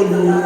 Hallelujah.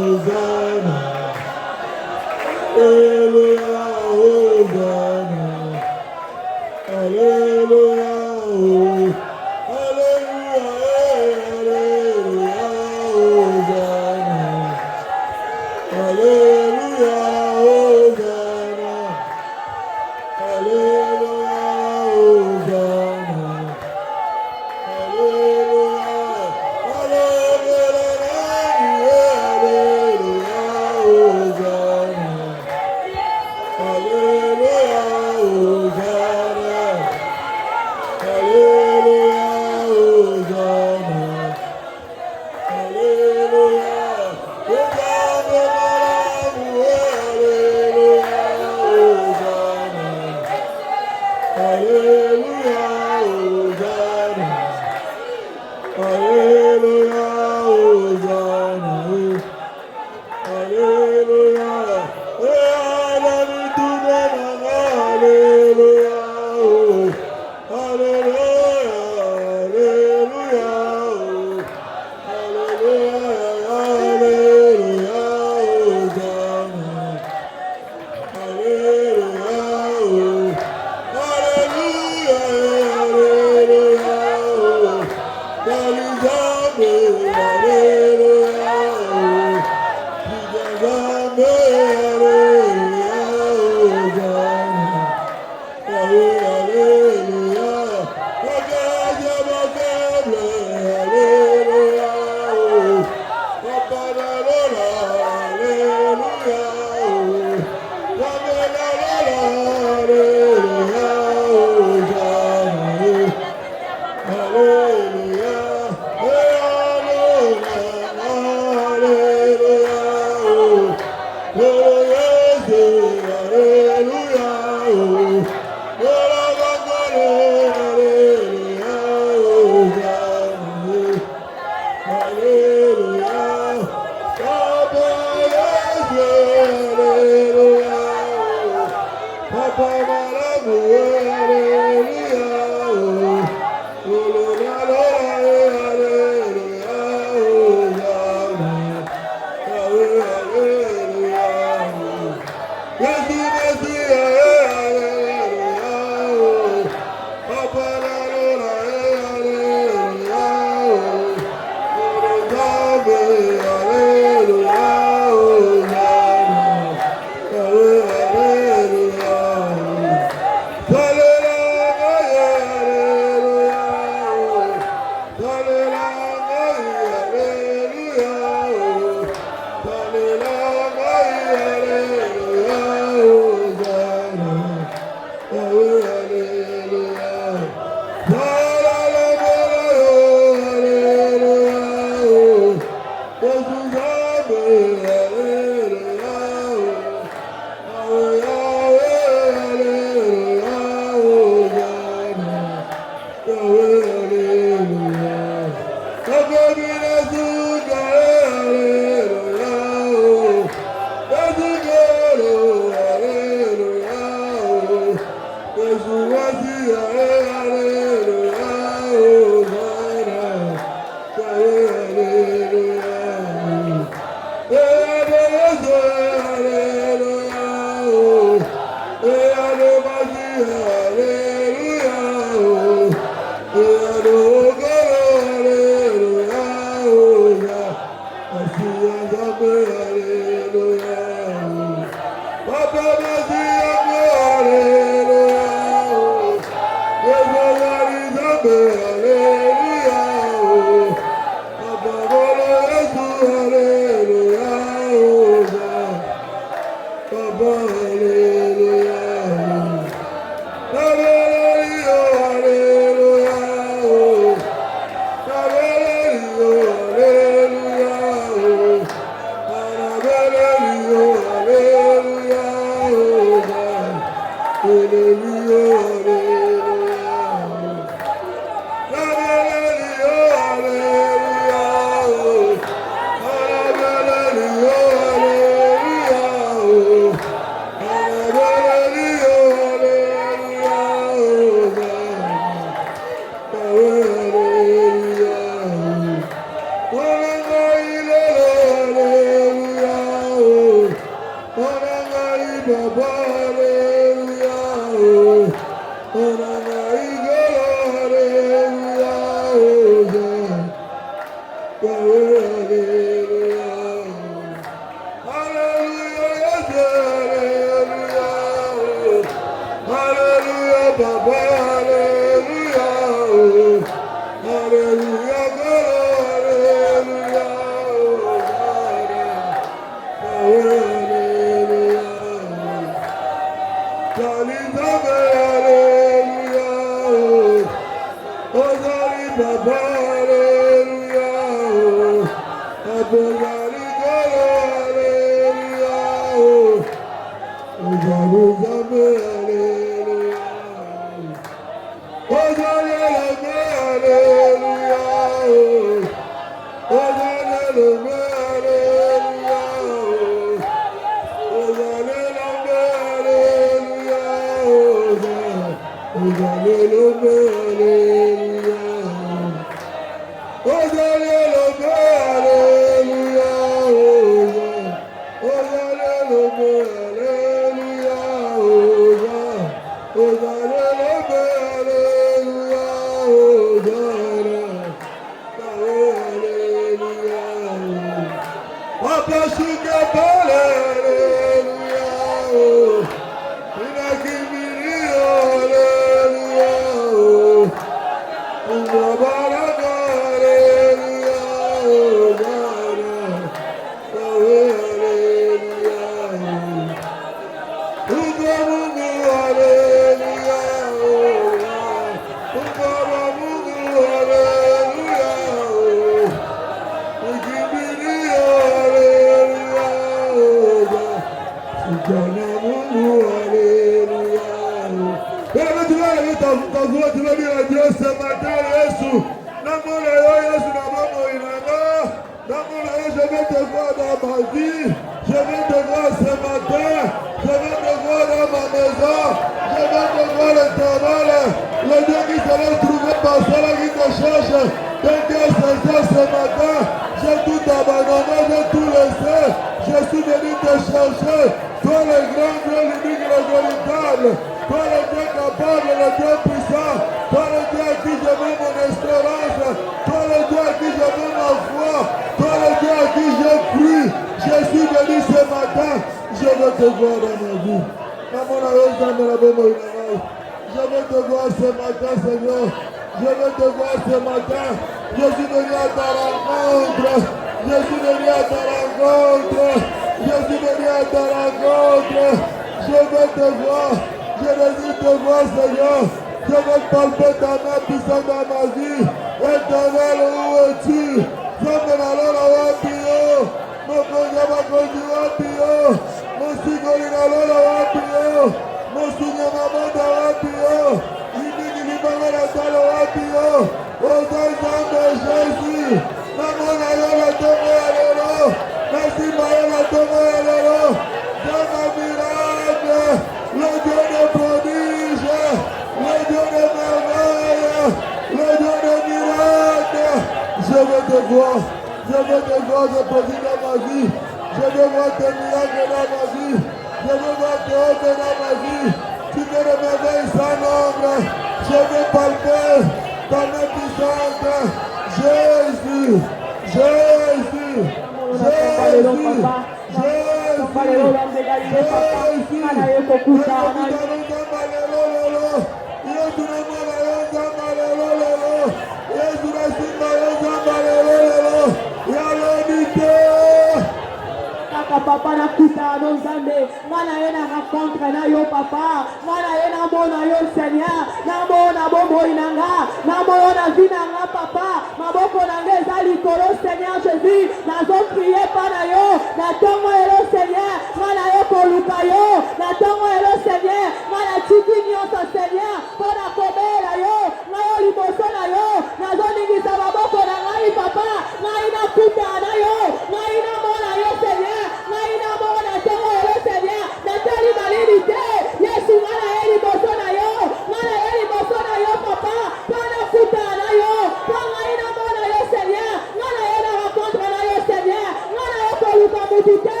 Papa na kuta no Nzambe mwana ye na rencontre na yo papa mwana ye na mona yo Seigneur na mona bombo inanga na mona vinanga papa maboko nanga eza likolo Seigneur Jésus nazo prier pa na yo na tongo elo Seigneur mwana yo koluka yo na tongo elo Seigneur mwana tiki nyonso Seigneur pona kobela yo na yo liboso na yo nazo ningisa maboko na ngai papa ngai na kuta na yo ngai na mona yo Seigneur ngai na mona tongo elo Seigneur natali balidite Yesu ngana ye liboso na yo ngana ye liboso na yo papa pona kuta na yo pona ngai na mona yo Seigneur ngana ye na rencontre na yo Seigneur ngana yo koluka mutite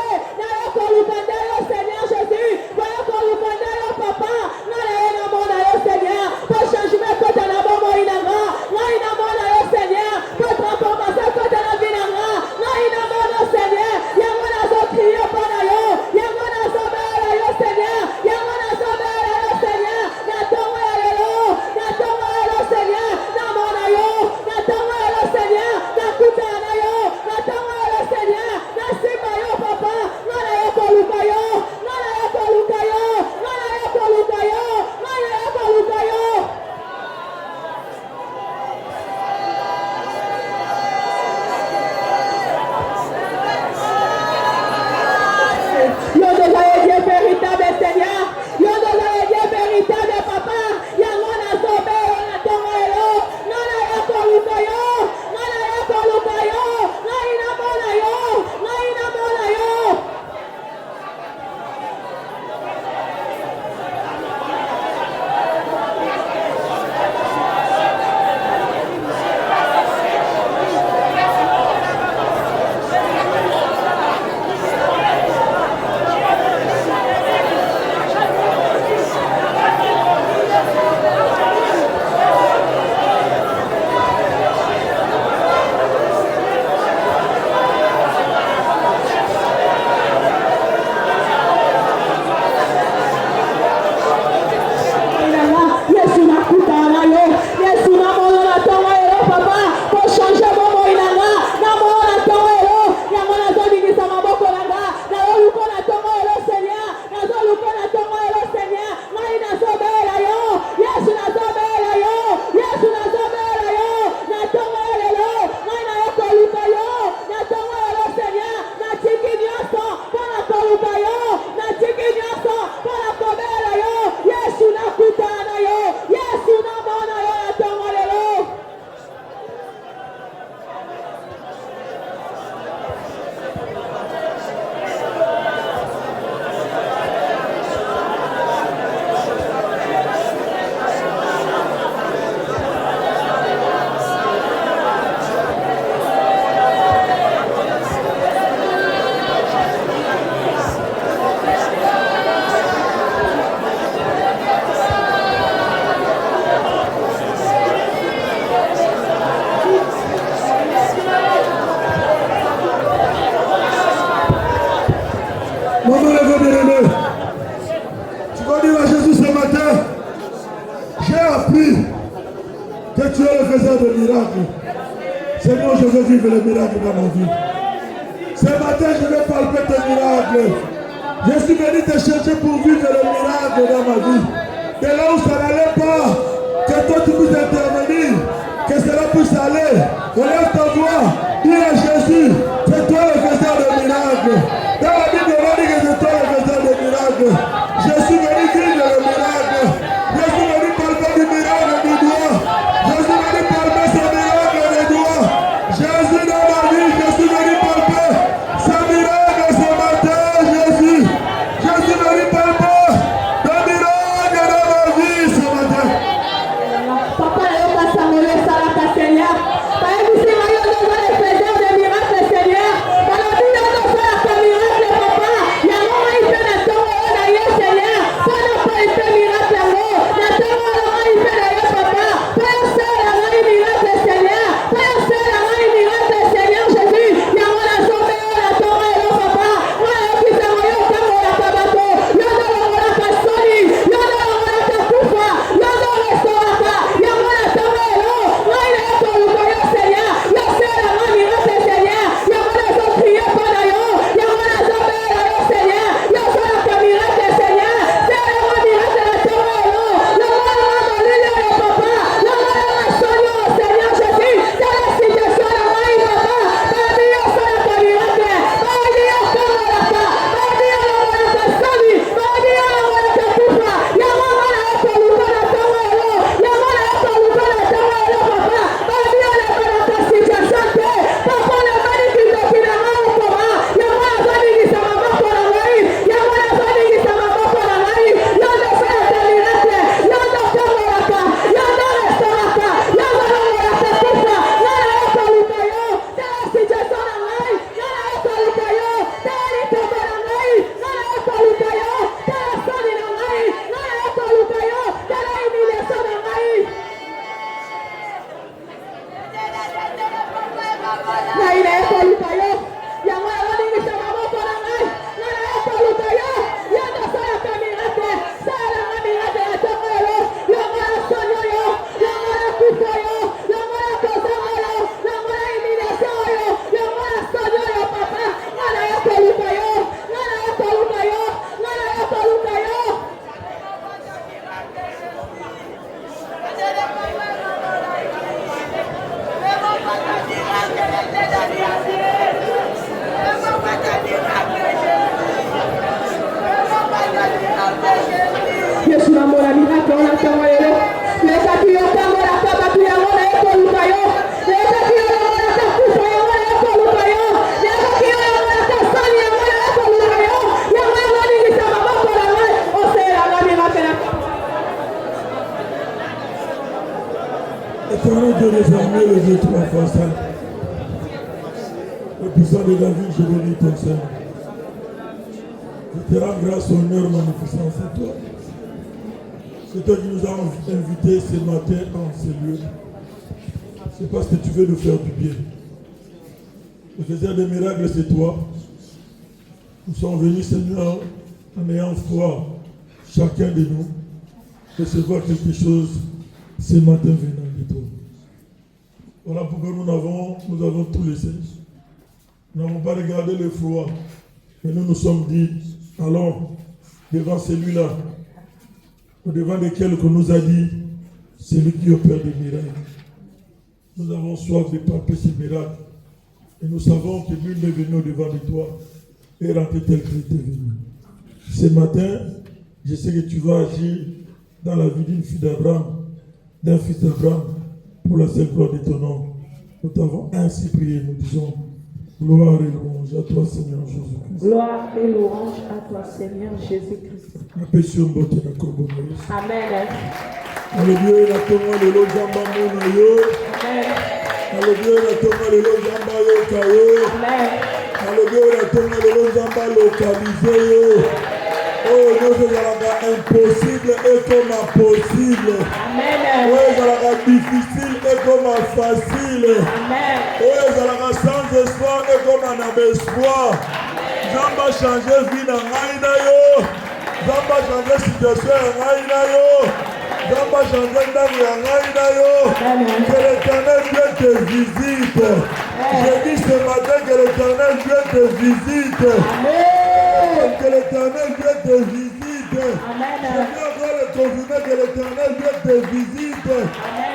Maman, les bien-aimés, tu vas dire à Jésus ce matin, j'ai appris que tu es le faiseur de miracles. Seigneur, je veux vivre les miracles dans ma vie. Ce matin, je vais palper tes miracles. Je suis venu te chercher pour vivre les miracles dans ma vie. De là où ça n'allait pas, que toi tu puisses intervenir, que cela puisse aller. Relève ta voix, dis à Jésus, c'est toi le faiseur de miracles. Dans la Bible, on dit que c'est toi le faiseur de miracles. Je suis venu vivre le miracle. Je suis venu palper du miracle du doigt. Je suis venu palper ce miracle du doigt. Jésus dans ma vie, je suis venu palper ce miracle ce matin, Jésus. Je suis venu palper le miracle dans ma vie ce matin. Papa, yo pasamole salaka Seigneur. Papa, vous savez, yo nous va les faiseurs de miracles Seigneur. Papa, nous nous salaka miracle papa. Ya mama ipe na tongo na yo Seigneur. Papa, pas ipe miracle mo. Na tongo na ipe na yo papa. Papa, c'est la miracle Seigneur. Papa, c'est la miracle Seigneur Jésus. Ya mama sombe na tongo yo papa. Moi yo kisa yo tango ya tabato. Yo no la kasoni. Yo no la kufa. Yo no restaurata. Ya mama tongo yo. Moi yo toluka yo Seigneur. Yo c'est la miracle Seigneur. Ya mama so prier para yo. Ya mama sombe yo Seigneur. Yo sola ka miracle Seigneur. C'est la miracle na tongo yo. Yo mama malile yo papa. Yo mama sonyo Seigneur Jésus. C'est la situation la mai papa. Baby yo sola ka miracle. Baby yo kamoraka. Baby yo kamoraka soni. Baby yo kamoraka kufa. Ya mama na toluka na tongo yo. Ya mama na toluka na tongo yo papa. Baby yo kamoraka situation te. Papa na bani kitokina mama papa. Ya mama bani kisama mama na ngai. Ya mama bani kisama mama na ngai. Yo ndo sola ka miracle. Yo ndo kamoraka. Yo ndo restaurata. Yo ndo kamoraka kufa. Na na toluka yo. C'est la situation la ngai. Na na toluka yo. Tari toba na ngai. Na na toluka yo. Tara soni na ngai. Na na toluka yo. Tara humiliation na ngai. Na ile toluka yo. Ya mwana wani kisama mama na ngai. Na na toluka yo. Yo ndo sola ka miracle. Sala na miracle ya tongo yo. Yo mwana sonyo yo. Yo mwana kufa yo. Yo mwana kozongo yo. Yo mwana humiliation yo. Yo mwana sonyo yo papa. Na na toluka yo. Na na toluka yo. Na na toluka yo. Yesu na mwana miracle ona tongo yo. Leka kiyo tango la kaba kiyo mwana yo toluka yo. Leka kiyo mwana ta kufa yo mwana yo toluka yo. Leka kiyo mwana ta sani yo mwana yo toluka yo. Ya mwana wani kisama mama na ngai. Osera na miracle na Éternel Dieu des armées, les yeux trois fois ça. Le puissant de David, je bénis ton Seigneur. Je te rends grâce, honneur, magnificence à toi. C'est toi qui nous as invités ce matin en ce lieu. C'est parce que tu veux nous faire du bien. Le faiseur des miracles, c'est toi. Nous sommes venus, Seigneur, en ayant foi, chacun de nous, recevoir quelque chose ce matin venant de toi. Voilà pourquoi nous avons tout laissé. Nous n'avons pas regardé le froid, mais nous nous sommes dit, allons devant celui-là, devant lequel qu'on nous a dit, celui qui opère des miracles. Nous avons soif de palper ces miracles. Et nous savons que nul n'est venu devant de toi et rentrer tel qu'il était venu. Ce matin, je sais que tu vas agir dans la vie d'une fille d'Abraham, d'un fils d'Abraham, pour la seule gloire de ton nom. Nous t'avons ainsi prié, nous disons, gloire et louange à toi, Seigneur Jésus-Christ. gloire et louange à toi, Seigneur Jésus-Christ. Amen. Alléluia, la tombe de l'eau jamba monayo. Amen. Alléluia, la tombe de l'eau jamba yokayo. Amen. Alléluia, la tombe de l'eau jamba localisé. Oh, nous sommes impossible et comme possible. Amen. Oh, nous difficile et comme facile. Amen. Oh, nous sommes sans espoir et comme un espoir. Zamba changer vie na ngai na yo. Zamba changer situation ya ngai na yo. Zamba changer ndambo ya ngai na yo. Que l'Éternel Dieu te visite. Je dis ce matin que l'Éternel Dieu te visite. Amen. Que l'Éternel Dieu te visite. Amen. Je viens encore le confirmer que l'Éternel Dieu te visite.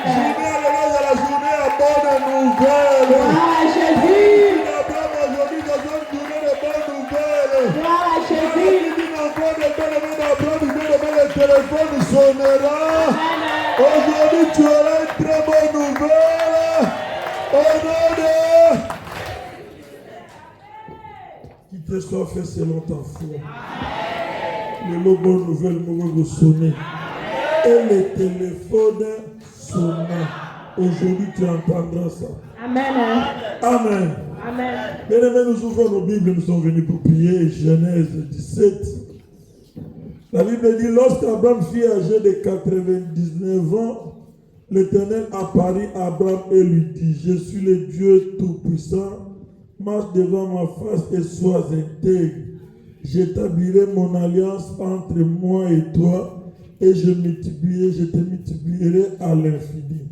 Journée à la journée à bonne nouvelle. Gloire à Jésus. Aujourd'hui, nous avons une journée de bonnes nouvelles. Gloire à Jésus. Le téléphone sonnera. Aujourd'hui, tu auras une très bonne nouvelle. Au nom de... Qu'il te soit fait selon ta foi. Les bonnes nouvelles vont sonner. Et le téléphone sonna. Aujourd'hui, tu entendras ça. Amen. Amen. Amen. Bien-aimés, nous ouvrons nos Bibles, nous sommes venus pour prier. Genèse 17. La Bible dit, lorsqu'Abraham fut âgé de 99 ans, l'Éternel apparut à Abraham et lui dit, je suis le Dieu Tout-Puissant, marche devant ma face et sois intègre. J'établirai mon alliance entre moi et toi, et je te multiplierai à l'infini.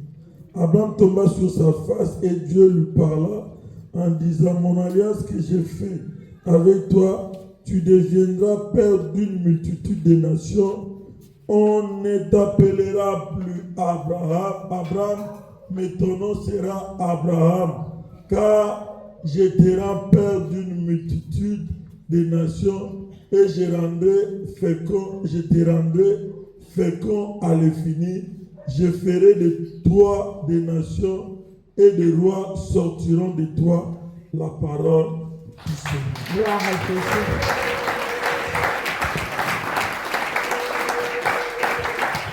Abraham tomba sur sa face et Dieu lui parla en disant, mon alliance que j'ai faite avec toi, tu deviendras père d'une multitude de nations. On ne t'appellera plus Abraham, mais ton nom sera Abraham, car je te rends père d'une multitude de nations et je te rendrai fécond à l'infini. Je ferai de toi des nations et des rois sortiront de toi. La parole du Seigneur. Gloire à Jésus.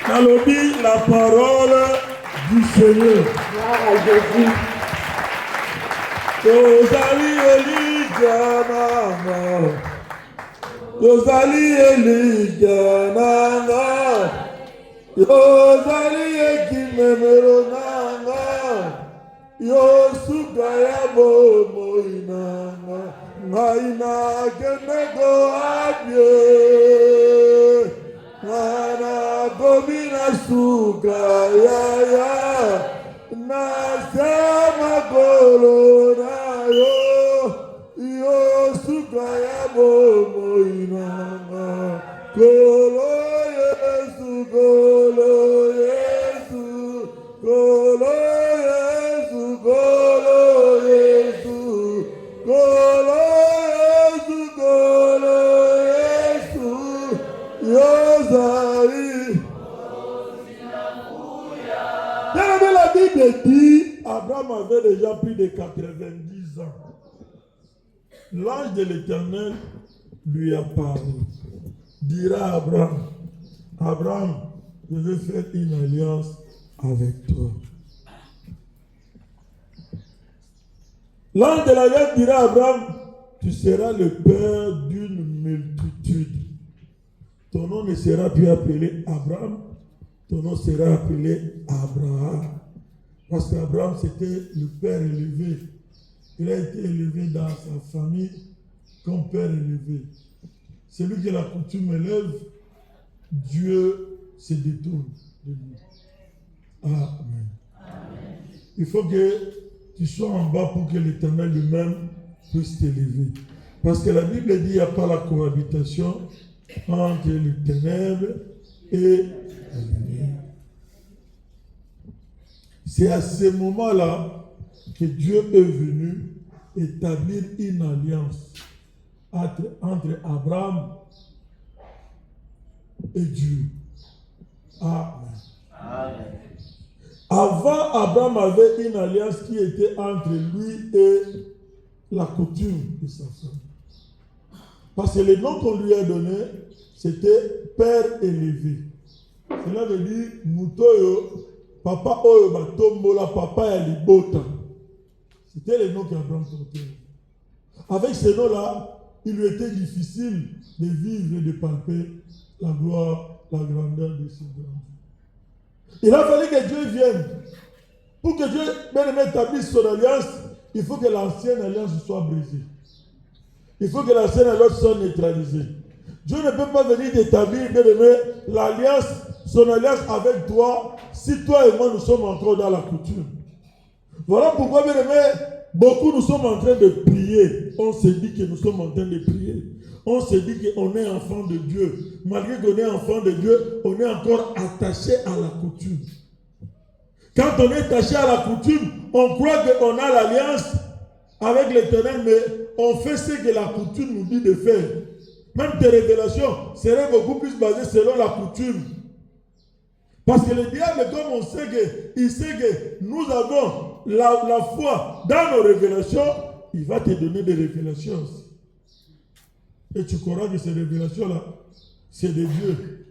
Nalobi, la parole du Seigneur. Gloire à Jésus. Ozali Elijah nanga. Ozali Elijah nanga. Ozali ekimemero nanga. Yosuka ya bomoi nanga. Ngaina kenego abye. Ngana gomina suka ya ya. Nasema kolona yo. Yosuka ya bomoi nanga. Kolo Yesu, kolo Yesu, kolo Yesu, kolo Yesu, kolo Yesu, kolo Yesu, Yozari. Bien, la Bible dit, Abraham avait déjà plus de 90 ans. L'ange de l'Éternel lui a parlé. Dira à Abraham, Abraham, je vais faire une alliance avec toi. L'ange de l'alliance dira à Abraham, tu seras le père d'une multitude. Ton nom ne sera plus appelé Abraham, ton nom sera appelé Abraham. Parce qu'Abraham, c'était le père élevé. Il a été élevé dans sa famille comme père élevé. Celui que la coutume élève, Dieu se détourne de lui. Amen. Il faut que tu sois en bas pour que l'Éternel lui-même puisse t'élever. Parce que la Bible dit qu'il n'y a pas la cohabitation entre les ténèbres et la lumière. C'est à ce moment-là que Dieu est venu établir une alliance entre Abraham et Dieu. Amen. Avant, Abraham avait une alliance qui était entre lui et la coutume de sa femme. Parce que le nom qu'on lui a donné, c'était Père élevé. Cela veut dire, Mutoyo, Papa Oyo Batombola, Papa Yalibota. C'était le nom qu'Abraham portait. Avec ce nom-là, il lui était difficile de vivre et de palper la gloire, la grandeur de ce grand Dieu. Il a fallu que Dieu vienne. Pour que Dieu établisse son alliance, il faut que l'ancienne alliance soit brisée. Il faut que la scène et l'autre soient neutralisées. Dieu ne peut pas venir t'établir, bien-aimé, l'alliance, son alliance avec toi, si toi et moi nous sommes encore dans la coutume. Voilà pourquoi, bien-aimé, beaucoup nous sommes en train de prier. On se dit que nous sommes en train de prier. On se dit qu'on est enfant de Dieu. Malgré qu'on est enfant de Dieu, on est encore attaché à la coutume. Quand on est attaché à la coutume, on croit qu'on a l'alliance avec l'Éternel, mais on fait ce que la coutume nous dit de faire. Même tes révélations seraient beaucoup plus basées selon la coutume. Parce que le diable, comme on sait il sait que nous avons la foi dans nos révélations, il va te donner des révélations aussi. Et tu crois que ces révélations-là, c'est de Dieu.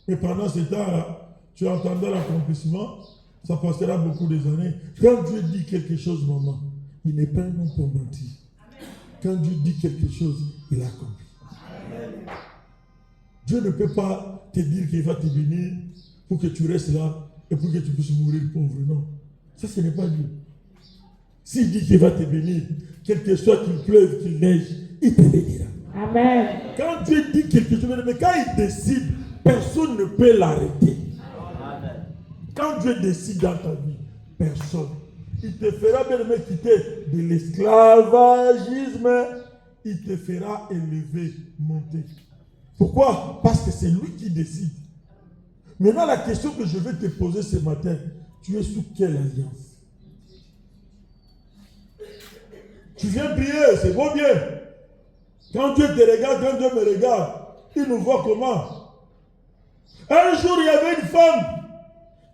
Et pendant ce temps-là, tu entendras l'accomplissement, ça passera beaucoup des années. Quand Dieu dit quelque chose, maman, il n'est pas un homme pour mentir. Quand Dieu dit quelque chose, il accomplit. Dieu ne peut pas te dire qu'il va te bénir pour que tu restes là et pour que tu puisses mourir pauvre. Non. Ça, ce n'est pas Dieu. S'il dit qu'il va te bénir, quel que soit qu'il pleuve, qu'il neige, il te bénira. Amen. Quand Dieu dit quelque chose, mais quand il décide, personne ne peut l'arrêter. Amen. Quand Dieu décide dans ta vie, personne. Il te fera bien quitter de l'esclavagisme. Il te fera élever, monter. Pourquoi? Parce que c'est lui qui décide. Maintenant, la question que je vais te poser ce matin, tu es sous quelle alliance? Tu viens prier, c'est beau bien. Quand Dieu te regarde, quand Dieu me regarde, il nous voit comment? Un jour, il y avait une femme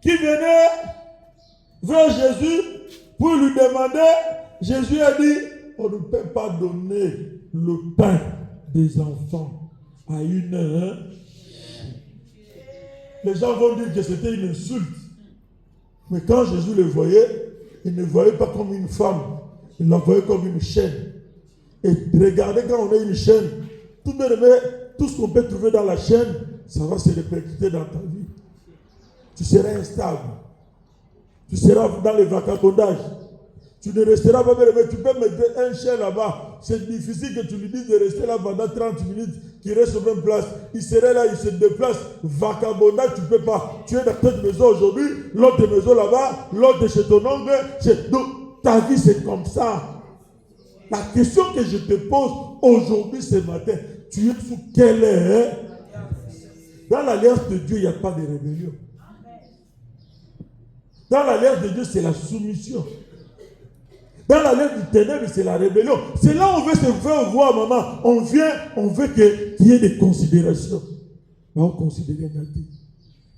qui venait vers Jésus pour lui demander. Jésus a dit, on ne peut pas donner le pain des enfants à une. Les gens vont dire que c'était une insulte. Mais quand Jésus le voyait, il ne voyait pas comme une femme, il la voyait comme une chaîne. Et regardez, quand on a une chaîne, tout ce qu'on peut trouver dans la chaîne, ça va se répercuter dans ta vie. Tu seras instable. Tu seras dans le vagabondage. Tu ne resteras pas bien, mais tu peux mettre un chien là-bas. C'est difficile que tu lui dises de rester là pendant 30 minutes, qu'il reste aux mêmes places. Il serait là, il se déplace. Vagabondage, tu ne peux pas. Tu es dans cette maison aujourd'hui, l'autre maison là-bas, l'autre chez ton oncle. Donc, ta vie, c'est comme ça. La question que je te pose aujourd'hui, ce matin, tu es sous quelle est? Dans l'alliance de Dieu, il n'y a pas de rébellion. Dans l'alliance de Dieu, c'est la soumission. Dans l'alliance du ténèbre, c'est la rébellion. C'est là où on veut se faire voir, maman. On vient, on veut qu'il y ait des considérations. On considère Nati.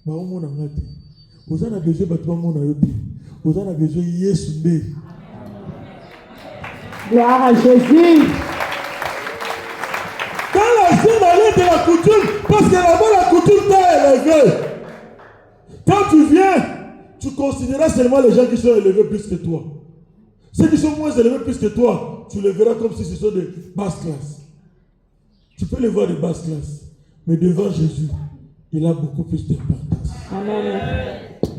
On a Nati. Vous en avez besoin de battre Nati. Vous en avez besoin de Yesundé. Gloire à Jésus. Quand la scène allait de la coutume, parce que là-bas la coutume t'a élevé. Quand tu viens, tu considéreras seulement les gens qui sont élevés plus que toi. Ceux qui sont moins élevés plus que toi, tu les verras comme si ce sont de basse classe. Tu peux les voir de basse classe, mais devant Jésus, il a beaucoup plus d'importance. Amen.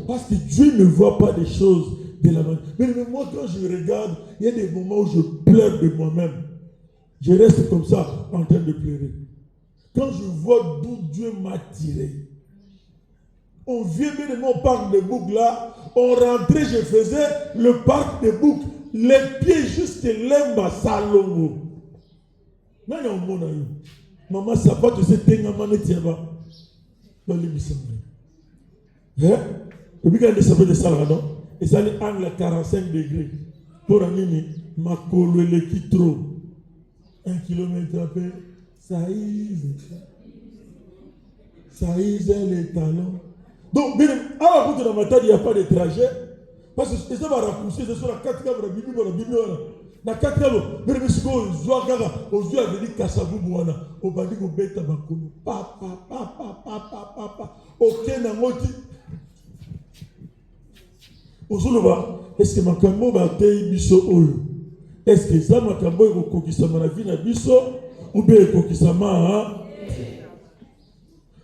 Parce que Dieu ne voit pas des choses de la manière. Mais moi, quand je regarde, il y a des moments où je pleure de moi-même. Je reste comme ça, en train de pleurer. Quand je vois d'où Dieu m'a tiré, on vient bien, on parle de boucles là, on rentrait, je faisais le parc de boucles, les pieds jusque l'emba salongo. Non, il y a un monde à eux. Maman, ça va te dire, t'es un man et tiens pas. Dans l'émission. Hein? Et puis quand il s'appelle de Salvador, et ça les angle à 45 degrés. Pour un mini, ma colonne qui trop. 1 kilomètre après, ça ise les talons. Donc, bien, à la route de la matin, il n'y a pas de trajet. Parce que ça va raccourcir, c'est sur la 4 cabre, la 4 cabre, mais je suis aux yeux à venir Kassabouana, au bandi au bêta bakolo, papa, ok, n'amoti. Ozuluba, est-ce que ma cambo va te biso oyo? Est-ce que ça ma cambo est au kokisama la vie na biso ou bien kokisama?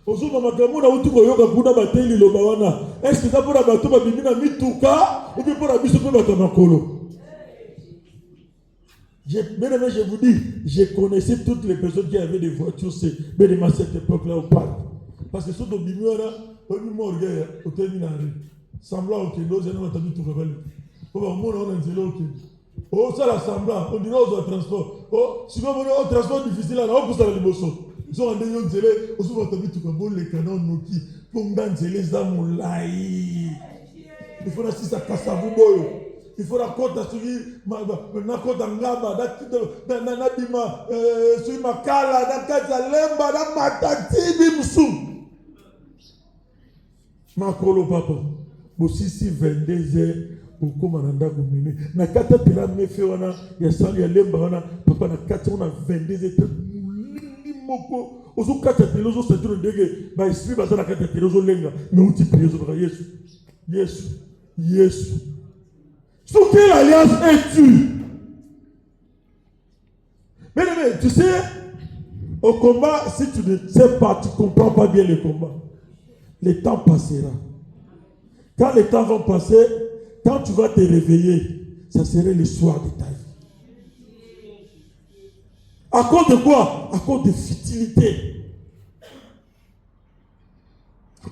Ozuluba ma cambo na utu koyoka kuna bateli loba wana. Est-ce que ça pour la bateau ba bimina mituka ou bien pour la biso pe batamakolo? Bien-aimé, je vous dis, je connaissais toutes les personnes qui avaient des voitures, mais à cette époque-là au parc. Parce que ce sont des millions, au terminal, semblant au Kendo, j'ai entendu tout révéler. Au moment où on a un zélo au Kendo. Oh, ça l'assemblage, on dirait aux transports. Oh, si vous avez un transport difficile, là, on pousse à la limousine. Ils ont un délion zélé, aussi vous avez tout comme les canons Noki, Pongan zélé, Zamoulaï. Il faut aussi ça Kassavu Boyo. Il faut la côte à suivre, na côte à Ngaba, na Nadima, sur Makala, na Kazalemba, na Matati, Bimsou. Makolo papa, Bosisi 22h. Comme on a gominé, na kata tela mefe wana ya sali ya lemba wana papa na kata on a 22 états moko ozo kata tela ozo sentir ndege ba esprit ba na kata tela ozo lenga mais uti prier ozo Yesu sous quelle alliance es-tu? Mais tu sais au combat si tu ne sais pas, tu comprends pas bien le combat, le temps passera. Quand les temps vont passer, quand tu vas te réveiller, ça serait le soir de ta vie. À cause de quoi? À cause de futilité.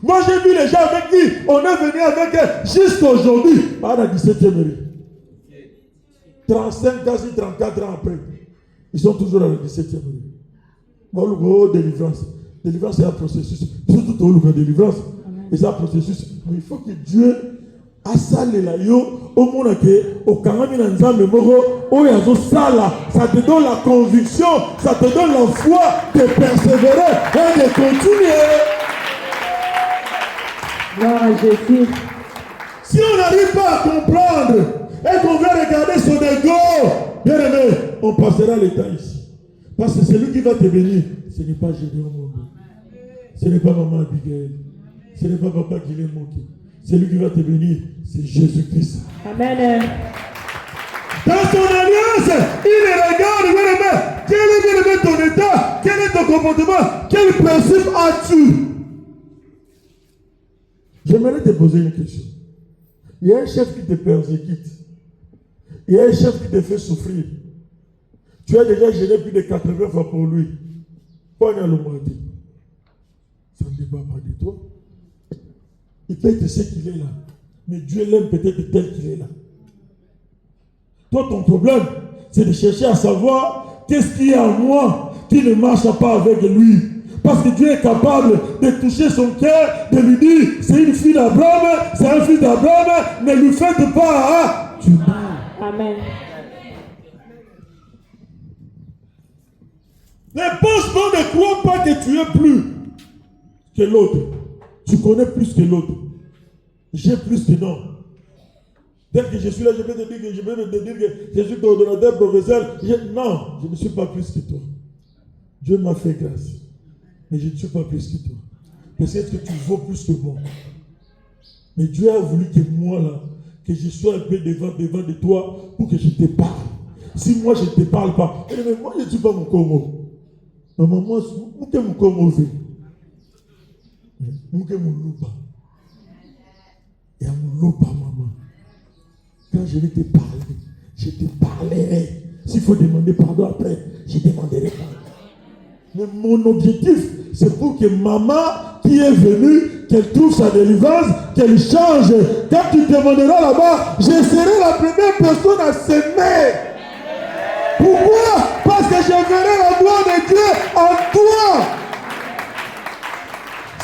Moi j'ai vu les gens avec qui on est venu avec eux jusqu'à aujourd'hui. À la 17e rue. 35 ans, 34 ans après. Ils sont toujours à la 17e rue. Bon, délivrance. Délivrance c'est un processus. Surtout au de délivrance. Et c'est un processus. Mais il faut que Dieu asalela yo au monde que au kangami na nzambe moko oyo sala, ça te donne la conviction, ça te donne la foi de persévérer et de continuer. Gloire à Jésus. Si on n'arrive pas à comprendre et qu'on veut regarder son ego, bien aimé, on passera le temps ici. Parce que celui qui va te bénir, ce n'est pas Gédéon Mondo, ce n'est pas maman Abigail, ce n'est pas papa qui l'est manqué. Celui qui va te bénir, c'est Jésus-Christ. Amen. Dans son alliance, il regarde, quel est ton état, quel est ton comportement, quel principe as-tu? J'aimerais te poser une question. Il y a un chef qui te persécute. Il y a un chef qui te fait souffrir. Tu as déjà gêné plus de 80 fois pour lui. Pas dans le monde. Ça ne dépend pas de toi. Il peut-être sait qu'il est là. Mais Dieu l'aime peut-être tel qu'il est là. Toi, ton problème, c'est de chercher à savoir qu'est-ce qu'il y a en moi qui ne marche pas avec lui. Parce que Dieu est capable de toucher son cœur, de lui dire, c'est une fille d'Abraham, c'est un fils d'Abraham, ne lui faites pas, hein? Tu parles. Amen. Ne pense pas, ne crois pas que tu es plus que l'autre. Tu connais plus que l'autre. J'ai plus que non. Dès que je suis là, je vais te dire que je suis coordonnateur, professeur. Non, je ne suis pas plus que toi. Dieu m'a fait grâce. Mais je ne suis pas plus que toi. Peut-être que tu vaux plus que moi. Mais Dieu a voulu que moi, là, que je sois un peu devant de toi pour que je te parle. Si moi, je ne te parle pas, mais moi, je ne suis pas mon Congo. Maman, moi, où est mon Congo? Où est mon loupa? Il y a mon loupa, maman. Quand je vais te parler, je te parlerai. S'il faut demander pardon après, je demanderai pardon. Mais mon objectif, c'est pour que maman qui est venue, qu'elle trouve sa délivrance, qu'elle change. Quand tu demanderas là-bas, je serai la première personne à s'aimer. Pourquoi? Parce que je verrai la gloire de Dieu en toi.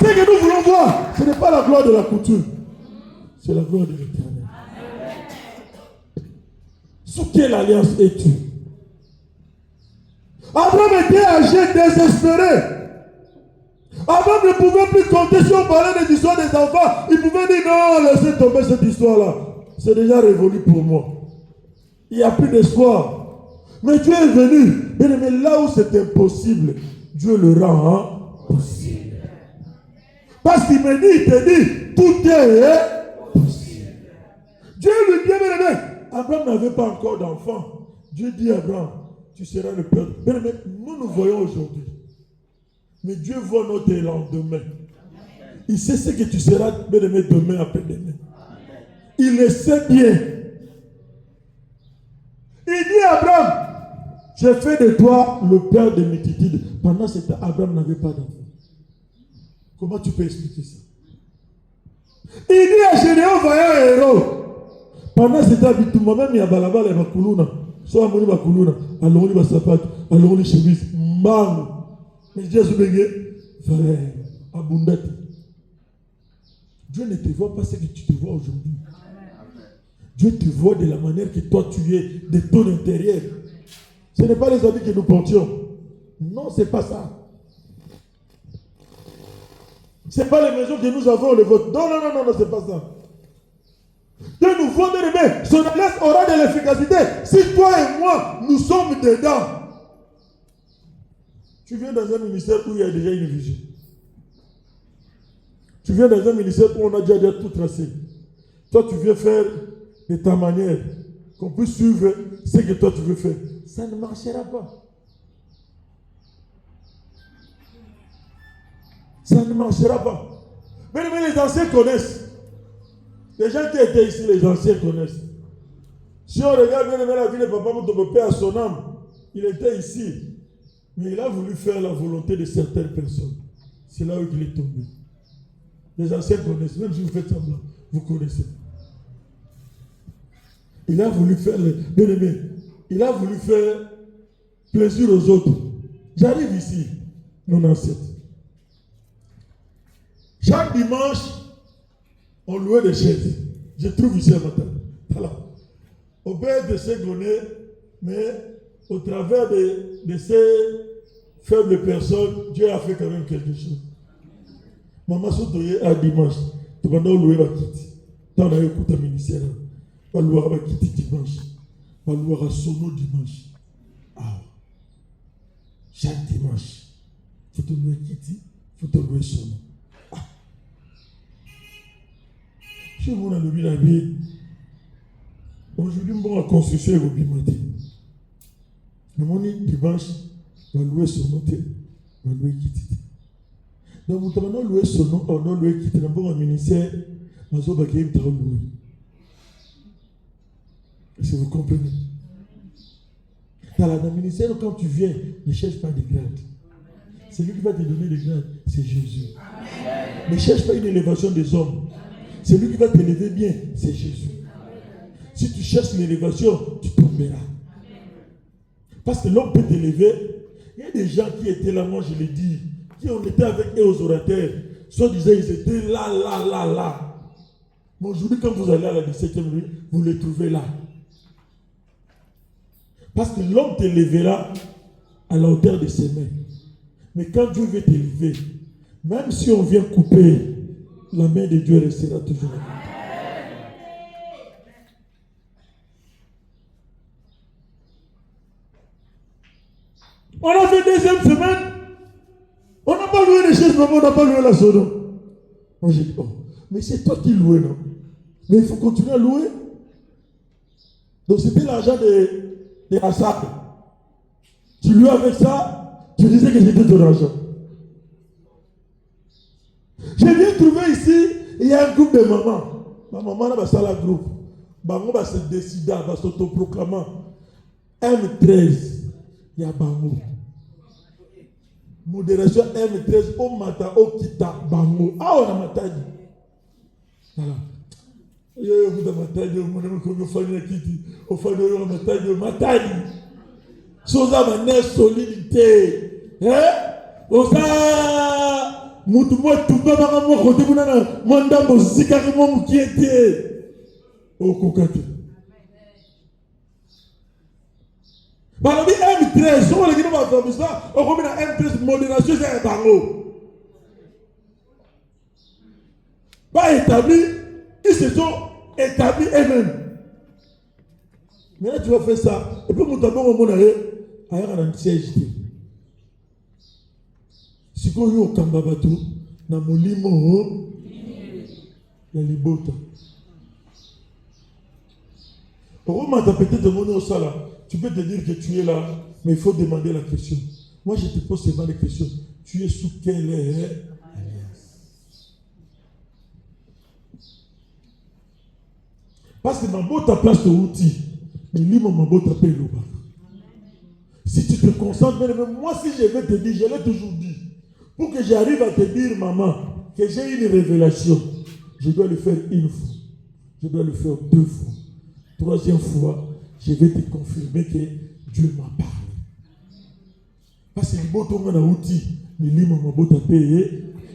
Ce que nous voulons voir, ce n'est pas la gloire de la couture, c'est la gloire de l'Éternel. Sous quelle alliance es-tu? Abraham était âgé, désespéré. Abraham ne pouvait plus compter si on parlait des histoires des enfants. Il pouvait dire non, laissez tomber cette histoire-là. C'est déjà révolu pour moi. Il n'y a plus d'espoir. Mais Dieu est venu. Mais là où c'est impossible, Dieu le rend possible. Parce qu'il me dit, il te dit, tout est possible. Dieu lui dit, bien, Abraham n'avait pas encore d'enfant. Dieu dit à Abraham, tu seras le père. Bien, nous voyons aujourd'hui. Mais Dieu voit notre lendemain. Il sait ce que tu seras bien aimé demain après-demain. Il le sait bien. Il dit à Abraham, J'ai fait de toi le père de multitudes. Pendant ce temps, Abraham n'avait pas d'enfant. Comment tu peux expliquer ça? Il dit à Gédéon, voyant héros. Pendant ce temps, tout moi-même, il y a balabala et bakuluna. Soit amoni bakuluna, alors on y va sapat, alors on y chemise. Mbang. Mais Jésus bégué, frère, abondate. Dieu ne te voit pas ce que tu te vois aujourd'hui. Dieu te voit de la manière que toi tu es, de ton intérieur. Ce n'est pas les habits que nous portions. Non, ce n'est pas ça. Ce n'est pas les maisons que nous avons, les vôtres. Non, non, non, non, non, ce n'est pas ça. Dieu nous voit, bien aimé. Son alliance aura de l'efficacité. Si toi et moi, nous sommes dedans. Tu viens dans un ministère où il y a déjà une vision. Tu viens dans un ministère où on a déjà tout tracé. Toi, tu viens faire de ta manière, qu'on puisse suivre ce que toi tu veux faire. Ça ne marchera pas. Ça ne marchera pas. Mais les anciens connaissent. Les gens qui étaient ici, les anciens connaissent. Si on regarde bien la vie de Papa Moutoupe à son âme, il était ici. Mais il a voulu faire la volonté de certaines personnes. C'est là où il est tombé. Les anciens connaissent. Même si vous faites semblant, vous connaissez. Il a voulu faire bien-aimé. Il a voulu faire plaisir aux autres. J'arrive ici, non ancêtre. Chaque dimanche, on louait des chaises. Je trouve ici un matin. Voilà. Au père de ces données, mais au travers de ces faibles personnes, Dieu a fait quand même quelque chose. Maman Sotoye à dimanche, tu vas nous louer la quitte. Tu as écouté le ministère. Tu vas louer la quitte dimanche. Tu vas louer la sono dimanche. Ah. Chaque dimanche, il faut te louer quitte, il faut te louer sono. Ah. Si vous avez vu la vie, aujourd'hui, on va construire le bimatin. Le monde dimanche, on va louer sono, on va louer quitte. Donc, nous avons loué son nom, on a loué qui était dans le ministère, nous avons loué. Est-ce que vous comprenez? Dans le ministère, quand tu viens, ne cherche pas des grades. C'est lui qui va te donner des grades, c'est Jésus. Ne cherche pas une élévation des hommes. C'est lui qui va t'élever bien, c'est Jésus. Si tu cherches l'élévation, tu tomberas. Parce que l'homme peut t'élever. Il y a des gens qui étaient là, moi je l'ai dit, qui on était avec eux aux orateurs, soit disaient ils étaient là. Mais aujourd'hui, quand vous allez à la 17e rue, vous les trouvez là. Parce que l'homme t'élèvera à la hauteur de ses mains. Mais quand Dieu veut t'élever, même si on vient couper, la main de Dieu restera toujours là. On a fait deuxième semaine. On n'a pas loué les chaises, mais on n'a pas loué la sono. Moi j'ai dit, oh, mais c'est toi qui louais, non? Mais il faut continuer à louer. Donc c'était l'argent de Assad. Tu louais avec ça, tu disais que c'était ton argent. Je viens trouver ici, il y a un groupe de mamans. Ma maman a ça la groupe. Bango va se décider, va s'autoproclamer. M13, il y a Bango. Modération M13 au Mata au Kita Bango. Ah, on a Matadi. Voilà. Vous avez Matadi, vous avez Matadi, vous avez Matadi, vous avez Matadi. Sosa Mané solidité. Osa Moutouma Touba Mamo Kote Bounana Mandambo Zikari Mom qui était au Kokate. Par le M13, on va le dire dans ça, on remet la M13 modération, c'est un bango. Pas établi, ils se sont établis eux-mêmes. Mais là, tu vas faire ça. Et puis, mon tabou, on va aller à un CHD. Si on y a un Kambabatou, dans mon limo, il y a les bottes. On va peut-être demander au salaire. Tu peux te dire que tu es là, mais il faut demander la question. Moi, je te pose seulement les questions. Tu es sous quelle alliance? Parce que ma botte à place de outil, mais lui, ma botte à paix. Si tu te concentres, mais moi si je vais te dire, je l'ai toujours dit, pour que j'arrive à te dire, maman, que j'ai une révélation, je dois le faire une fois, je dois le faire 2 fois, 3e fois, je vais te confirmer que Dieu m'a parlé. Parce que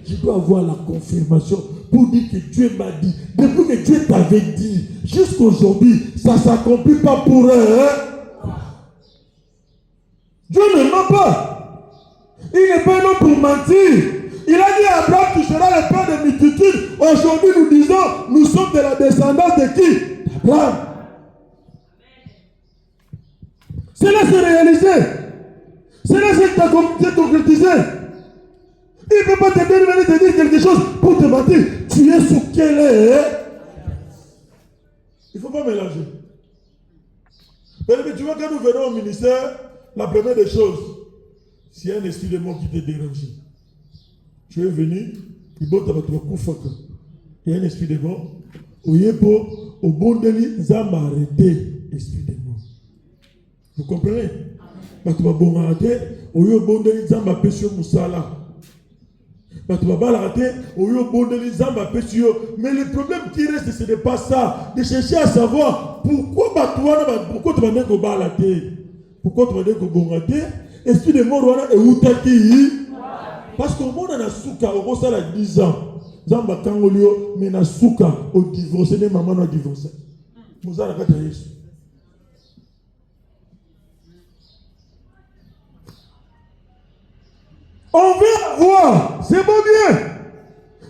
je dois avoir la confirmation pour dire que Dieu m'a dit. Depuis que Dieu t'avait dit, jusqu'aujourd'hui, ça ne s'accomplit pas pour eux. Hein? Dieu ne ment pas. Il n'est pas un homme pour mentir. Il a dit à Abraham, tu seras le père de multitudes. Aujourd'hui, nous disons, nous sommes de la descendance de qui? D'Abraham. Cela s'est réalisé. Cela s'est concrétisé. Il ne peut pas te dire quelque chose pour te mentir. Tu es sous quel est? Il ne faut pas mélanger. Mais tu vois, quand nous venons au ministère, la première des choses, s'il y a un esprit de mort qui te dérange, tu es venu, il y a un esprit de mort, au bon délit, ils ont arrêté l'esprit de mort. Vous comprenez? Mais le problème qui reste, ce n'est pas ça. De chercher à savoir pourquoi tu vas dire que pourquoi tu vas dire que esprit de mort est où parce qu'au monde, on a souka, on a 10 ans. Zamba Kangolio, mais na souka, au divorcé, les mamans ont divorcé. Vous avez la Jésus. On veut avoir, c'est bon bien.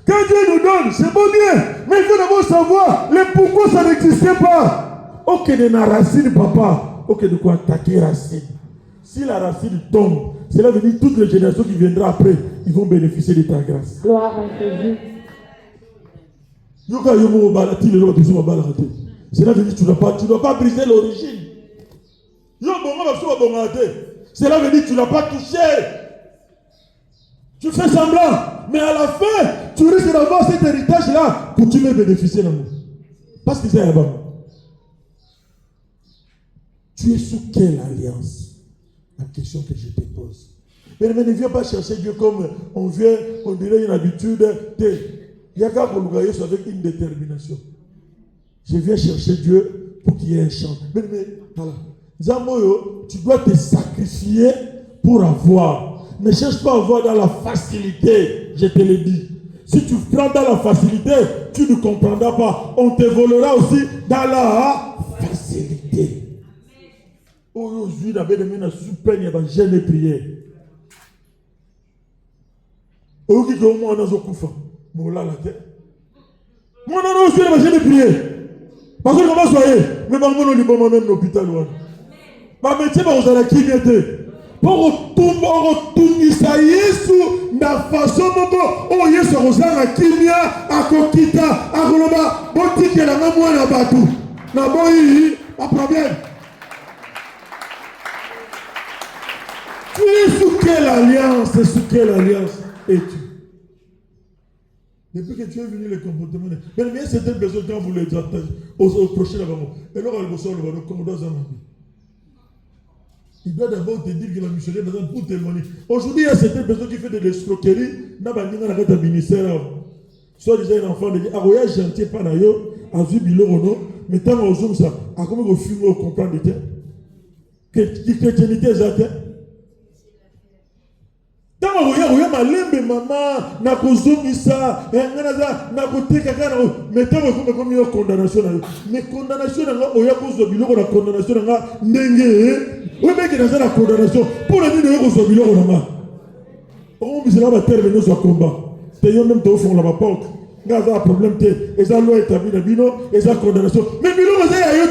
Quand Dieu nous donne, c'est bon bien. Mais il faut d'abord savoir le pourquoi ça n'existait pas. Ok, de la racine, papa. Ok, de quoi attaquer racine. Si la racine tombe, cela veut dire que toutes les générations qui viendront après, ils vont bénéficier de ta grâce. Gloire à Jésus. Cela veut dire que tu ne dois pas briser l'origine. Cela veut dire que tu n'as pas touché. Tu fais semblant, mais à la fin, tu risques d'avoir cet héritage-là pour que tu veux bénéficier de l'amour. Parce que c'est là-bas. Tu es sous quelle alliance? La question que je te pose. Mais ne viens pas chercher Dieu comme on vient, on dirait une habitude. Il y a qu'à regarder avec une détermination. Je viens chercher Dieu pour qu'il y ait un chant. Mais voilà. Zamoyo, tu dois te sacrifier pour avoir. Ne cherche pas à avoir dans la facilité, je te le dis. Si tu prends dans la facilité, tu ne comprendras pas. On te volera aussi dans la facilité. Aujourd'hui, il y a une super jeune et prière. Aujourd'hui, il y a un koufa. Moula la tête. Moi, non, aussi, il y a jeune et prière. Parce que comment soyez, mais maman, on est même l'hôpital. Ma métier, on a qui vient. Pour retournisa Yesu na façon moko o Yesu kozanga kimia akokita akoloba botikela nga mwana batu na boyi pas problème. Tu es sous quelle alliance? Sous quelle alliance es-tu? Depuis que tu es venu, le comportement mais il y a certaines personnes quand vous les attendez au prochain avant et là on va le commander dans un il doit d'abord te dire que la missionnaire est besoin pour témoigner. Aujourd'hui, il y a certaines personnes qui font de l'escroquerie. N'a pas dit que le ministère. Soit déjà un enfant de dire, ah, oui, gentil, pas d'ailleurs, à vu Bilorono, mais tant qu'on zoom ça, à comment vous filmez, vous comprenez, que chrétienité est atteinte. Tant qu'on voyait ma lembe, maman, n'a pas zoom ça, n'a pas té caca, mais tant qu'on comme une condamnation. Mais condamnation, on y a cause de Biloro, la condamnation, n'est oui, mais qui est dans la condamnation. Pour le dire que vous avez un on vous a terminé ce combat. Tu as même au fond la porte. Il y a un problème. Et ça loi établie la bino. Et ça condamnation. Mais bino, vous avez un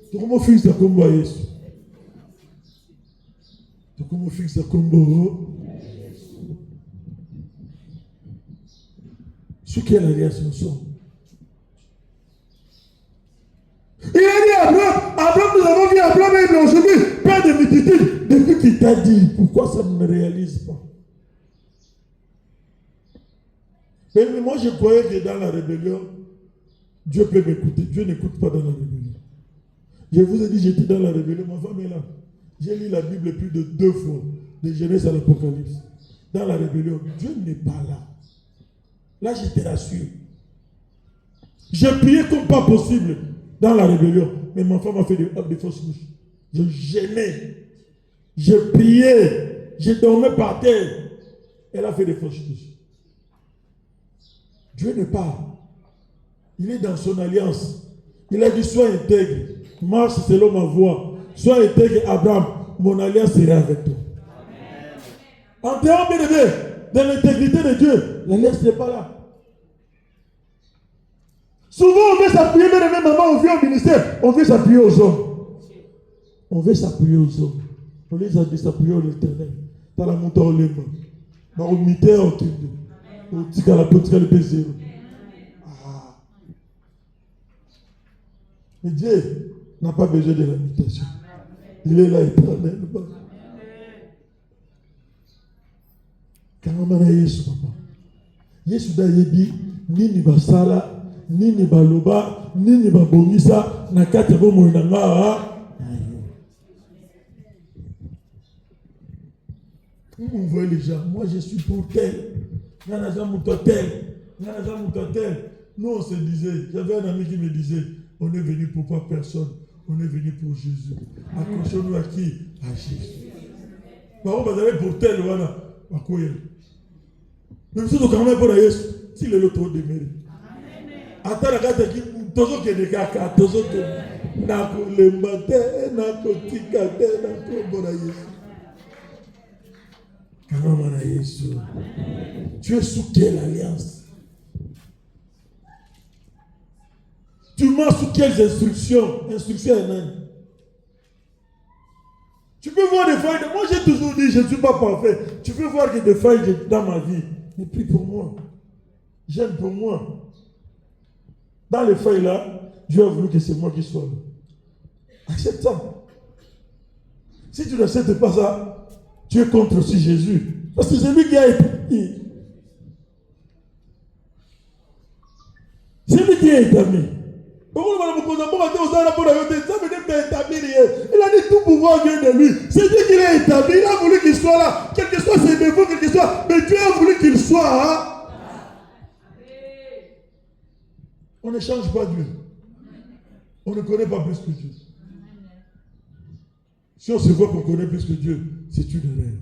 tu comment faire ce combat? Tu comment faire ce combat? Sur quelle alliance nous sommes? Il a dit Abraham, nous avons vu Abraham et aujourd'hui, père de multitude. Depuis qu'il t'a dit, pourquoi ça ne réalise pas? Mais moi, je croyais que dans la rébellion, Dieu peut m'écouter. Dieu n'écoute pas dans la rébellion. Je vous ai dit, j'étais dans la rébellion. Ma femme est là. J'ai lu la Bible plus de 2 fois, de Genèse à l'Apocalypse. Dans la rébellion, Dieu n'est pas là. Là, je te rassure. J'ai prié comme pas possible dans la rébellion. Mais ma femme a fait des fausses couches. Je gênais. Je priais. Je dormais par terre. Elle a fait des fausses couches. Dieu n'est pas. Il est dans son alliance. Il a dit, sois intègre. Marche selon ma voie. Sois intègre, Abraham. Mon alliance sera avec toi. En termes de l'intégrité de Dieu, l'alliance n'est pas là. Souvent, on veut s'appuyer, mais même maman, on vient au ministère, on veut s'appuyer aux hommes. On veut s'appuyer aux hommes. On les a dit s'appuyer à l'éternel. Dans la montagne, on les mains. Dans le militaire, on tue. On tue à la politique, le P0. Mais Dieu n'a pas besoin de l'imitation. Il est là éternellement. Quand Yesu papa. Yesu da yebi nini basala, nini baloba, nini babongisa na kati ya bomoi na nga. Vous voyez les gens, moi je suis pour tel. Nous on se disait, j'avais un ami qui me disait, on est venu pour pas personne, on est venu pour Jésus. Accrochons-nous à qui? À Jésus. Par contre, vous allez pour tel, voilà. À quoi? Même si vous avez quand même pour la Jésus, s'il est le trop démérité. Attends, la carte qui, toujours que des caca, toujours que nako le matin, nako tikate, nako bon Jésus. Comment on a Jésus? Tu es sous quelle alliance? Tu marches sous quelles instructions? Instructions humaines. Tu peux voir des failles. Moi, j'ai toujours dit, je ne suis pas parfait. Tu peux voir que des failles dans ma vie. Mais prie pour moi. J'aime pour moi. Dans les failles là, Dieu a voulu que c'est moi qui sois là. Accepte ça. Si tu n'acceptes pas ça, tu es contre aussi Jésus. Parce que c'est lui qui a établi. C'est lui qui a établi. Il a dit tout pouvoir vient de lui. C'est lui qui l'a établi. Il a voulu qu'il soit là. Quel que soit ses défauts, quel que soit. Mais Dieu a voulu qu'il soit. Hein? On ne change pas Dieu. On ne connaît pas plus que Dieu. Si on se voit qu'on connaît plus que Dieu, c'est une erreur.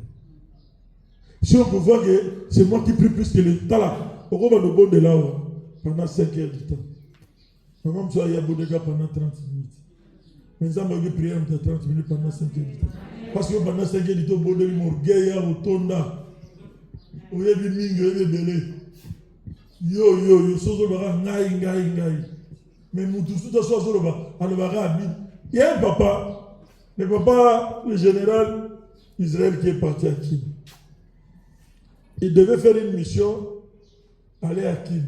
Si on peut voir que c'est moi qui prie plus que les temps là, on va le bon de là pendant 5 heures du temps. Maman me dit, il y a pendant 30 minutes. Mais nous avons prié 30 minutes pendant 5 heures du temps. Parce que pendant 5 heures du temps, il y a des morgueils, autonda. Il y a des mingues, il y a des délais. Yo, sozo bara ngai. Mais Moutoussou da sozo ba, alobara abi. Il y a un papa, le général Israël qui est parti à Kim. Il devait faire une mission, aller à Kim.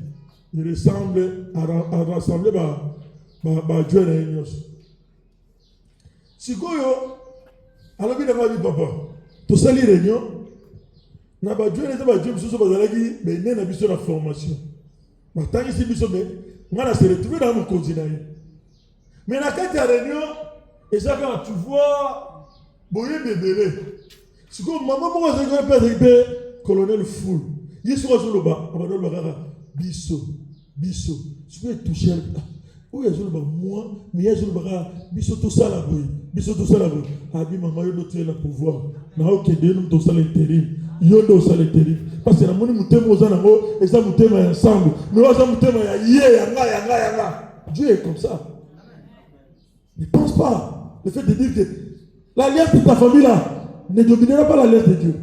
Il ressemble à rassembler Dieu et les Ignos. Si vous alors il a dit papa, tout ça les réunions, n'a pas Dieu n'était pas Dieu, mais ce qui mais n'est pas besoin de formation. Tant que c'est besoin, on va se retrouver dans mon continent. Mais la carte de réunion, et ça quand tu vois, boyer bébé. Si vous maman moi je vais faire colonel Foul. Il sera sur le bas, abandonne le bagara. Bisso. Tu peux toucher. Où est-ce que moi, mais il y a le bagara. Bisso tout ça là, Bisso tout ça là. Abi maman, il doit le pouvoir. Na ok, nous tout ça l'intérim. Yodo ça l'intérim. Parce que la monnaie mutema aux anango, et ça mutema ensemble. Mais on ça mutema yanga. Dieu est comme ça. Ne pense pas. Le fait de dire que l'alliance de ta famille là ne dominera pas l'alliance de Dieu.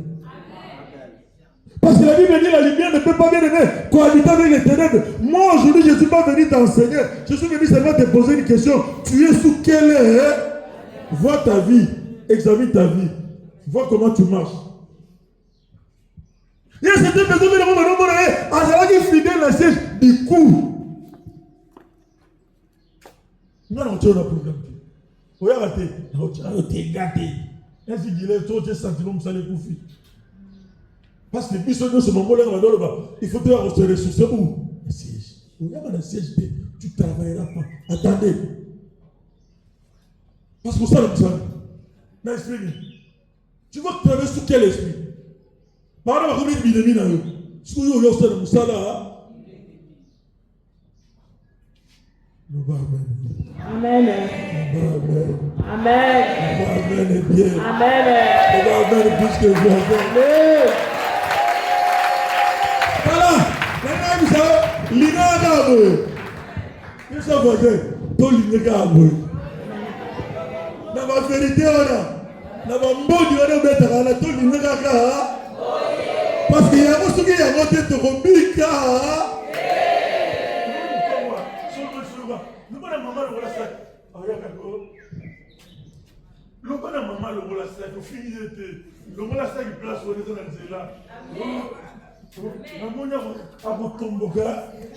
Parce que la Bible dit que la lumière ne peut pas bien aimer cohabiter avec les ténèbres. Moi aujourd'hui je ne suis pas venu t'enseigner. Je suis venu seulement te poser une question. Tu es sous quelle est? Vois ta vie. Examine ta vie. Vois comment tu marches. Il y a certaines personnes qui ont fidèle la siège du coup. Non, tu as un programme. Tu as raté. Tu es gâté. Ainsi qu'il est, tu as sentiment que ça les confie. Parce que puis ce moment-là, il faut se ressourcer où? Le siège. Il y a un siège, tu ne travailleras pas. Attendez. Parce que ça, le ça. L'esprit. Tu vas traverser sur quel esprit? Par exemple, comme il dit, si vous avez ça, le ça là. Amen. Amen. Amen. Amen. Bien. Amen. Amen. Plus que je Amen. Voilà. Maintenant, vous savez, l'inaga. Qu'est-ce que vous faites? Tout l'inaga. Dans la vérité, on a. Dans la mbodi, on a bête à la tout l'inaga. Parce qu'il y a un truc qui a monté de Robika. Le bon maman le voilà ça au fini d'été le voilà ça qui place au dans là na monya a botomboka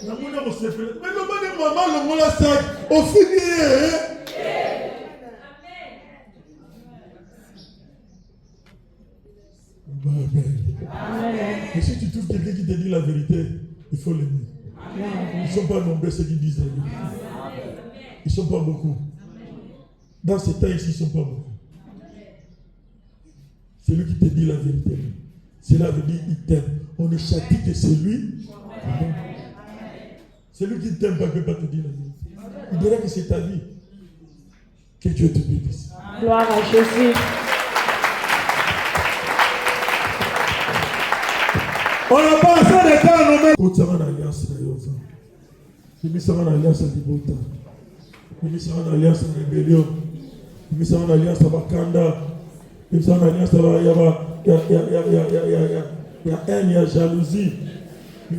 na monya ko sepele mais le bon maman le voilà ça au fini Amen. Et si tu trouves quelqu'un qui te dit la vérité, il faut l'aimer. Ils ne sont pas nombreux ceux qui disent la vérité. Ils ne sont pas beaucoup. Dans ces temps ici, ils ne sont pas beaucoup. C'est lui qui te dit la vérité. Cela veut dire qu'il t'aime. On ne châtie que c'est lui. Celui qui t'aime ne peut pas te dire la vérité. Il dirait que c'est ta vie. Que Dieu te bénisse. Gloire à Jésus. On n'a pas assez de temps à nommer. Quand ça va dans l'alliance, ça va dans l'alliance à Dibota. Ça va dans l'alliance à Rébellion. Ça va dans l'alliance à Bakanda. Ça va dans l'alliance à il y a haine, il y a jalousie.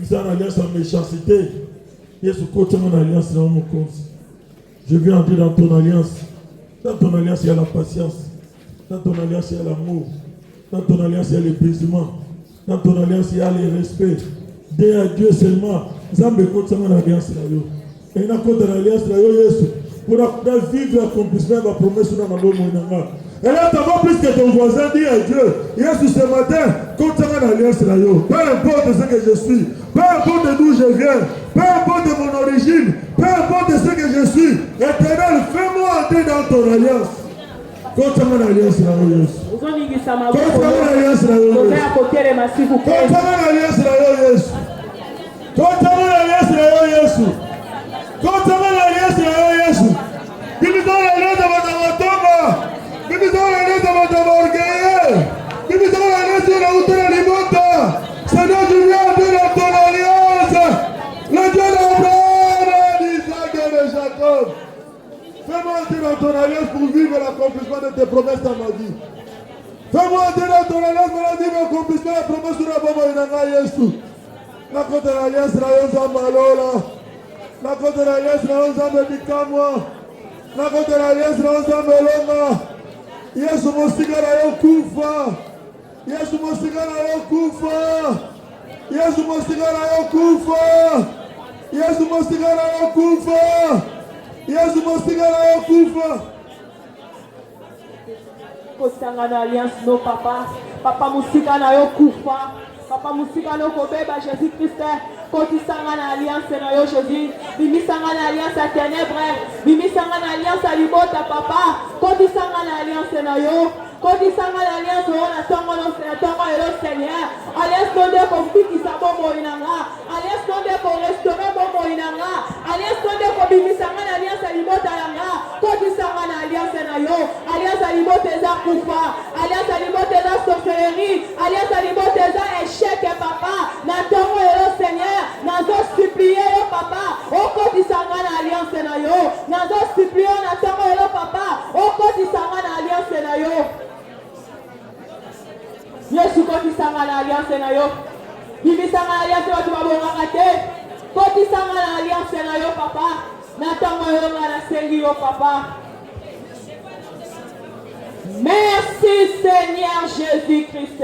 Ça va dans l'alliance à méchanceté. Il y a ce côté dans l'alliance dans mon compte. Je viens entrer dans ton alliance. Dans ton alliance, il y a la patience. Dans ton alliance, il y a l'amour. Dans ton alliance, il y a l'épuisement. Dans ton alliance, il y a le respect. Dis à Dieu seulement. Zambe compte ça dans l'alliance là. Et il y a compte dans l'alliance là. Pour vivre l'accomplissement de la promesse dans la bonne. Et là, tu vas plus que ton voisin, dis à Dieu. Jésus ce matin, compte ça dans l'alliance là. Peu importe ce que je suis. Peu importe d'où je viens. Peu importe mon origine. Peu importe ce que je suis. Éternel, fais-moi entrer dans ton alliance. Compte ça dans l'alliance là. Seigneur, je viens de ton alliance. Le Dieu d'Abraham, d'Isaac et de Jacob. Fais-moi entrer dans ton alliance pour vivre l'accomplissement de tes promesses dans ma vie. Fais-moi entrer dans ton alliance pour vivre l'accomplissement de la promesse de la Baba Inanga Yesu. La côte de l'alliance, la Yonzamba Lola. La côte de l'alliance, la Yonzamba Bikamwa. La côte de l'alliance, la Yonzamba Longa. Yesu Mosigara Yokufa. Yesu Mosigara Yokufa. Yesu Mosigara Yokufa. Yesu Mosigara Yokufa. Yesu Mosigara Yokufa. Kosanga na alliance no papa. Papa musika na Yokufa. Papa musika no kobeba Jésus Christ. Kotisanga na alliance na yo Jésus. Bimisanga na alliance à ténèbres. Bimisanga na alliance à libota papa. Kotisanga na alliance na yo. Kotisanga na alliance on attend le Seigneur. Alliance donde pour fikisa bombo inanga. Alliance donde pour restaurer bombo inanga. Alliance donde pour bimisanga na alliance à libota yanga. Kotisanga na alliance na yo. Alliance à libota za kufa. Alliance à libota za sorcellerie. Alliance à libota za échec papa. Na tongo le Seigneur. Nazo supplier yo papa. Okotisanga na alliance na yo. Nazo supplier na tongo le papa. Okotisanga na alliance na yo. Yesu kotisanga na alliance na yo. Bimisanga na alliance watu babongaka te. Kotisanga na alliance na yo papa. Na tongo yo na sengi yo papa. Merci Seigneur Jésus-Christ.